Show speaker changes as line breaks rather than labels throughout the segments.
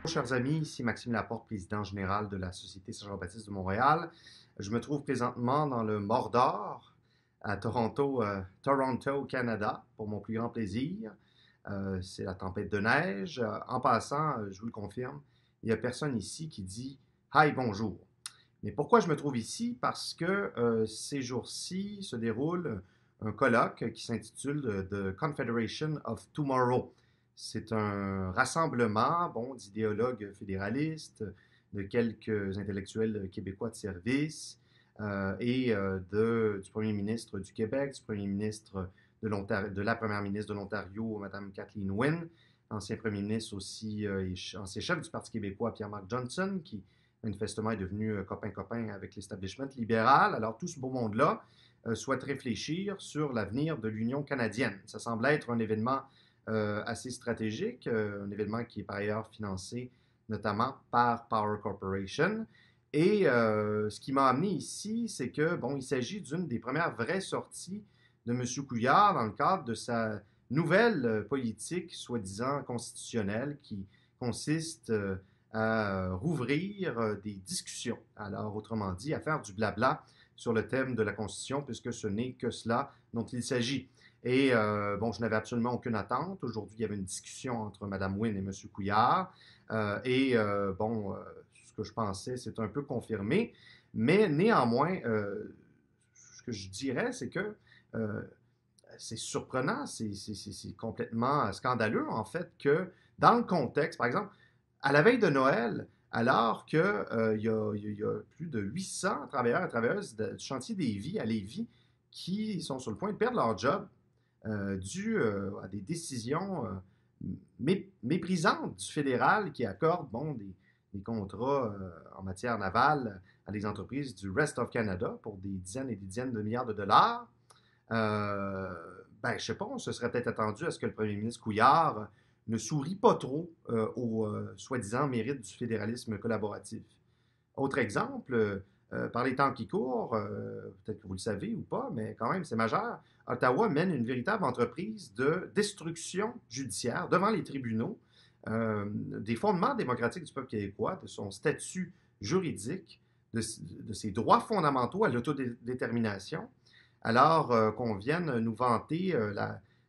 Chers amis, ici Maxime Laporte, président général de la Société Saint-Jean-Baptiste de Montréal. Je me trouve présentement dans le Mordor, à Toronto, Canada, pour mon plus grand plaisir. C'est la tempête de neige. En passant, je vous le confirme, il n'y a personne ici qui dit « Hi, bonjour ». Mais pourquoi je me trouve ici? Parce que ces jours-ci se déroule un colloque qui s'intitule The Confederation of Tomorrow. C'est un rassemblement d'idéologues fédéralistes, de quelques intellectuels québécois de service du premier ministre du Québec, du premier ministre de la première ministre de l'Ontario, Mme Kathleen Wynne, ancien premier ministre aussi et ancien chef du Parti québécois, Pierre-Marc Johnson, qui manifestement est devenu copain-copain avec l'establishment libéral. Alors tout ce beau monde-là souhaite réfléchir sur l'avenir de l'Union canadienne. Ça semble être un événement assez stratégique, un événement qui est par ailleurs financé notamment par Power Corporation. Et ce qui m'a amené ici, c'est que, il s'agit d'une des premières vraies sorties de M. Couillard dans le cadre de sa nouvelle politique soi-disant constitutionnelle qui consiste à rouvrir des discussions. Alors, autrement dit, à faire du blabla sur le thème de la Constitution, puisque ce n'est que cela dont il s'agit. Et je n'avais absolument aucune attente. Aujourd'hui, il y avait une discussion entre Mme Wynne et M. Couillard. Ce que je pensais, c'est un peu confirmé. Mais néanmoins, ce que je dirais, c'est que c'est surprenant, c'est complètement scandaleux, en fait, que dans le contexte, par exemple, à la veille de Noël, alors qu'il y a plus de 800 travailleurs et travailleuses du chantier des Vies à Lévis qui sont sur le point de perdre leur job, dû à des décisions méprisantes du fédéral qui accorde des contrats en matière navale à des entreprises du Rest of Canada pour des dizaines et des dizaines de milliards de dollars. Je ne sais pas, on se serait peut-être attendu à ce que le premier ministre Couillard ne sourit pas trop aux soi-disant mérites du fédéralisme collaboratif. Autre exemple, par les temps qui courent, peut-être que vous le savez ou pas, mais quand même, c'est majeur. Ottawa mène une véritable entreprise de destruction judiciaire devant les tribunaux des fondements démocratiques du peuple québécois, de son statut juridique, de ses droits fondamentaux à l'autodétermination, alors qu'on vienne nous vanter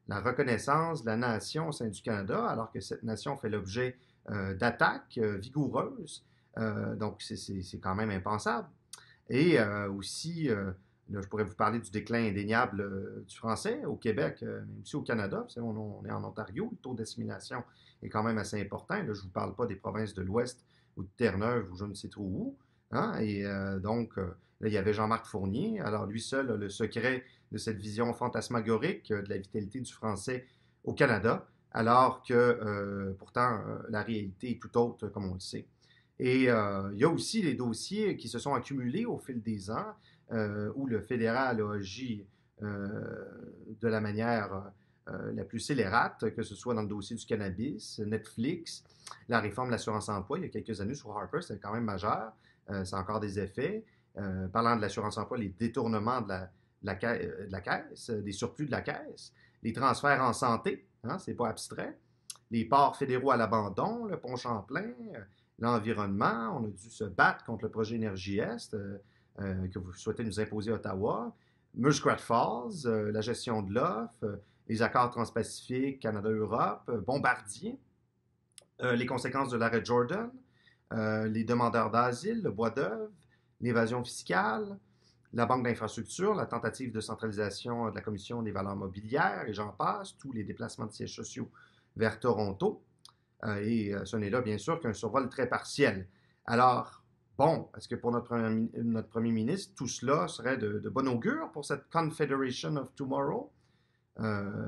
la reconnaissance de la nation au sein du Canada, alors que cette nation fait l'objet d'attaques vigoureuses. Donc, c'est quand même impensable. Et aussi, là, je pourrais vous parler du déclin indéniable du français au Québec, mais aussi au Canada. Vous savez, on est en Ontario, le taux d'assimilation est quand même assez important. Là, je ne vous parle pas des provinces de l'Ouest ou de Terre-Neuve ou je ne sais trop où. Hein? Et là, il y avait Jean-Marc Fournier. Alors, lui seul a le secret de cette vision fantasmagorique de la vitalité du français au Canada, alors que pourtant, la réalité est tout autre, comme on le sait. Et il y a aussi les dossiers qui se sont accumulés au fil des ans, où le fédéral a agi de la manière la plus scélérate, que ce soit dans le dossier du cannabis, Netflix, la réforme de l'assurance-emploi, il y a quelques années sur Harper, c'était quand même majeur, ça a encore des effets. Parlant de l'assurance-emploi, les détournements de la caisse, des surplus de la caisse, les transferts en santé, hein, c'est pas abstrait, les ports fédéraux à l'abandon, le pont Champlain, l'environnement, on a dû se battre contre le projet Énergie-Est que vous souhaitez nous imposer à Ottawa, Muskrat Falls, la gestion de l'offre, les accords transpacifiques, Canada-Europe, Bombardier, les conséquences de l'arrêt Jordan, les demandeurs d'asile, le bois d'œuvre, l'évasion fiscale, la banque d'infrastructure, la tentative de centralisation de la Commission des valeurs mobilières, et j'en passe, tous les déplacements de sièges sociaux vers Toronto. Et ce n'est là, bien sûr, qu'un survol très partiel. Alors, est-ce que pour notre premier ministre, tout cela serait de bon augure pour cette Confederation of Tomorrow?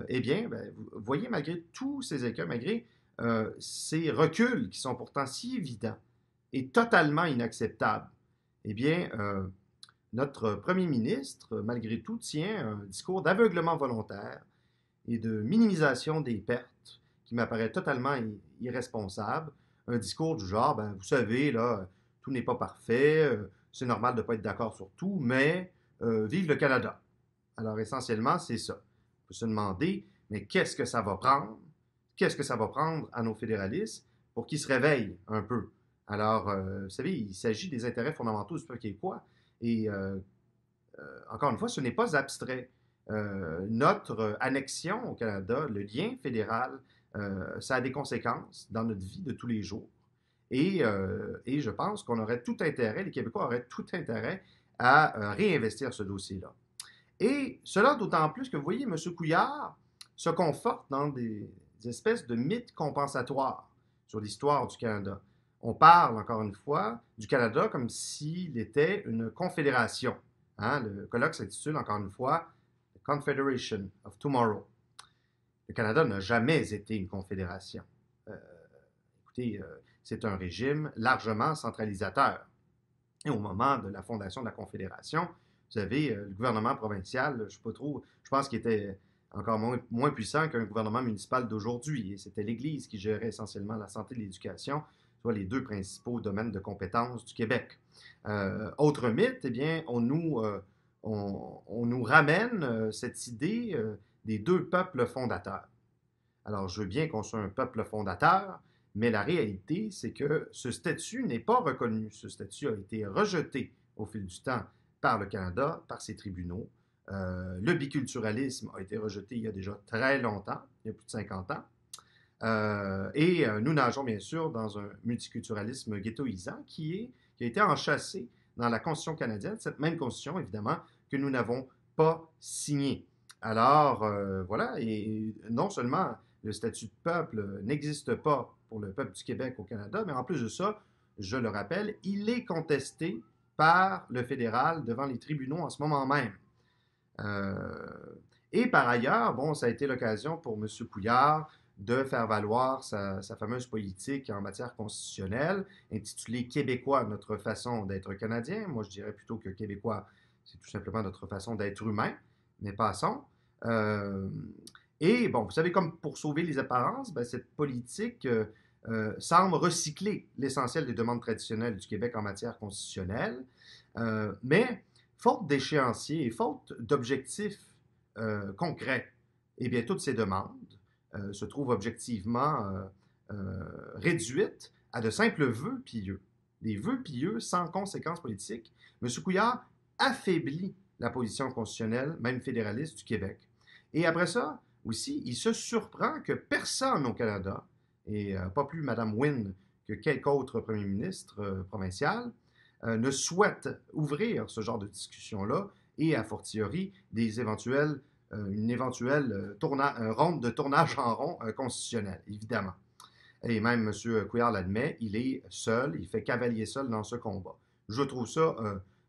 Eh bien, vous voyez, malgré tous ces écueils, malgré ces reculs qui sont pourtant si évidents et totalement inacceptables, eh bien, notre premier ministre, malgré tout, tient un discours d'aveuglement volontaire et de minimisation des pertes qui m'apparaît totalement irresponsable. Un discours du genre, vous savez, là, tout n'est pas parfait, c'est normal de ne pas être d'accord sur tout, mais vive le Canada. Alors, essentiellement, c'est ça. peut se demander, mais qu'est-ce que ça va prendre? Qu'est-ce que ça va prendre à nos fédéralistes pour qu'ils se réveillent un peu? Alors, vous savez, il s'agit des intérêts fondamentaux du peuple québécois. Et encore une fois, ce n'est pas abstrait. Notre annexion au Canada, le lien fédéral, ça a des conséquences dans notre vie de tous les jours. Et je pense qu'on aurait tout intérêt, les Québécois auraient tout intérêt à réinvestir ce dossier-là. Et cela d'autant plus que, vous voyez, M. Couillard se conforte dans des espèces de mythes compensatoires sur l'histoire du Canada. On parle, encore une fois, du Canada comme s'il était une confédération. Hein? Le colloque s'intitule, encore une fois, The Confederation of Tomorrow. Le Canada n'a jamais été une confédération. Écoutez, c'est un régime largement centralisateur. Et au moment de la fondation de la Confédération, vous savez, le gouvernement provincial, je ne sais pas trop, je pense qu'il était encore moins puissant qu'un gouvernement municipal d'aujourd'hui. Et c'était l'Église qui gérait essentiellement la santé et l'éducation, soit les deux principaux domaines de compétences du Québec. Autre mythe, eh bien, on nous ramène cette idée des deux peuples fondateurs. Alors, je veux bien qu'on soit un peuple fondateur, mais la réalité, c'est que ce statut n'est pas reconnu. Ce statut a été rejeté au fil du temps par le Canada, par ses tribunaux. Le biculturalisme a été rejeté il y a déjà très longtemps, il y a plus de 50 ans. Et nous nageons bien sûr dans un multiculturalisme ghettoisant qui a été enchâssé dans la Constitution canadienne, cette même Constitution, évidemment, que nous n'avons pas signée. Alors, voilà, et non seulement le statut de peuple n'existe pas pour le peuple du Québec au Canada, mais en plus de ça, je le rappelle, il est contesté par le fédéral devant les tribunaux en ce moment même. Et par ailleurs, bon, ça a été l'occasion pour M. Couillard de faire valoir sa fameuse politique en matière constitutionnelle, intitulée Québécois, notre façon d'être Canadien. Moi, je dirais plutôt que Québécois, c'est tout simplement notre façon d'être humain, mais passons. Et bon, vous savez, comme pour sauver les apparences, ben, cette politique semble recycler l'essentiel des demandes traditionnelles du Québec en matière constitutionnelle, mais faute d'échéanciers et faute d'objectifs concrets, eh bien, toutes ces demandes se trouvent objectivement réduites à de simples vœux pieux. Des vœux pieux sans conséquences politiques. M. Couillard affaiblit la position constitutionnelle, même fédéraliste, du Québec. Et après ça, aussi, il se surprend que personne au Canada, et pas plus Mme Wynne que quelque autre premier ministre provincial, ne souhaite ouvrir ce genre de discussion-là et, a fortiori, une éventuelle ronde de tournage en rond constitutionnel, évidemment. Et même M. Couillard l'admet, il est seul, il fait cavalier seul dans ce combat. Je trouve ça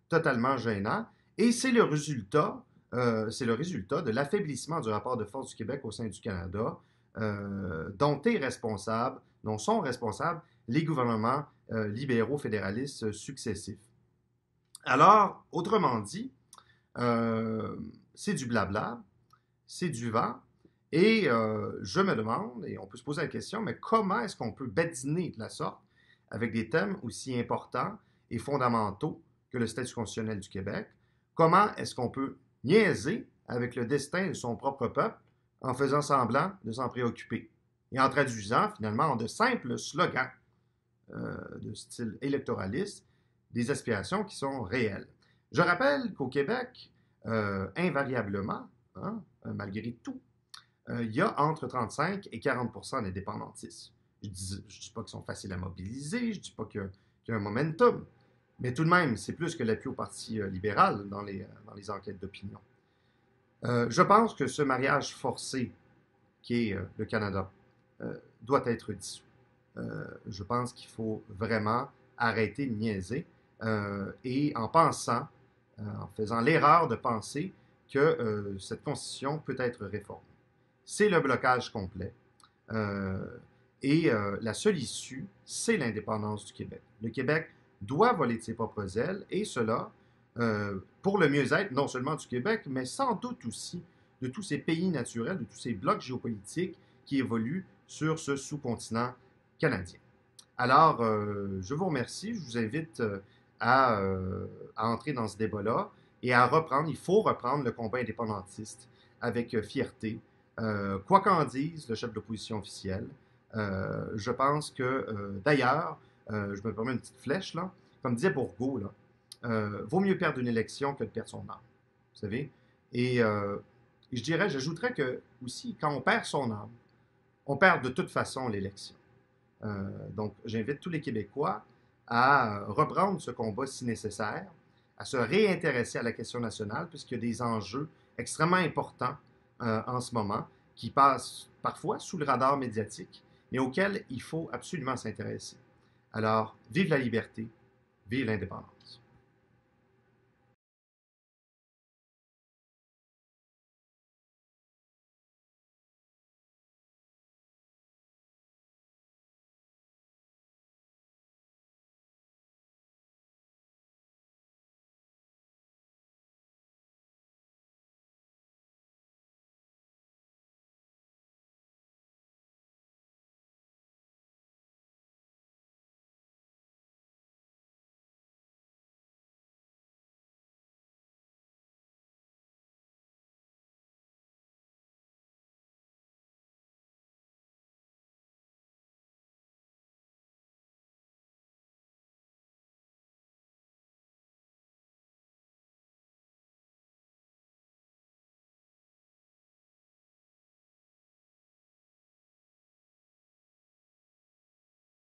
totalement gênant. Et c'est le résultat de l'affaiblissement du rapport de force du Québec au sein du Canada, dont sont responsables les gouvernements libéraux fédéralistes successifs. Alors, autrement dit, c'est du blabla, c'est du vent, et je me demande, et on peut se poser la question, mais comment est-ce qu'on peut badiner de la sorte avec des thèmes aussi importants et fondamentaux que le statut constitutionnel du Québec? Comment est-ce qu'on peut niaiser avec le destin de son propre peuple en faisant semblant de s'en préoccuper et en traduisant finalement en de simples slogans de style électoraliste des aspirations qui sont réelles. Je rappelle qu'au Québec, invariablement, hein, malgré tout, il y a entre 35 et 40 % d'indépendantistes. Je ne dis pas qu'ils sont faciles à mobiliser, je ne dis pas qu'il y a un momentum, mais tout de même, c'est plus que l'appui au Parti libéral dans les enquêtes d'opinion. Je pense que ce mariage forcé qui est le Canada doit être dissous. Je pense qu'il faut vraiment arrêter de niaiser et en faisant l'erreur de penser que cette constitution peut être réformée. C'est le blocage complet. Et la seule issue, c'est l'indépendance du Québec. Le Québec doit voler de ses propres ailes, et cela pour le mieux-être non seulement du Québec, mais sans doute aussi de tous ces pays naturels, de tous ces blocs géopolitiques qui évoluent sur ce sous-continent canadien. Alors, je vous remercie, je vous invite à entrer dans ce débat-là et à reprendre, il faut reprendre le combat indépendantiste avec fierté. Quoi qu'en dise le chef de l'opposition officielle, je pense que, d'ailleurs, je me permets une petite flèche, là, comme disait Bourgault, là, vaut mieux perdre une élection que de perdre son âme. Vous savez? Et j'ajouterais que aussi, quand on perd son âme, on perd de toute façon l'élection. Donc, j'invite tous les Québécois à reprendre ce combat si nécessaire, à se réintéresser à la question nationale, puisqu'il y a des enjeux extrêmement importants en ce moment qui passent parfois sous le radar médiatique, mais auxquels il faut absolument s'intéresser. Alors, vive la liberté, vive l'indépendance.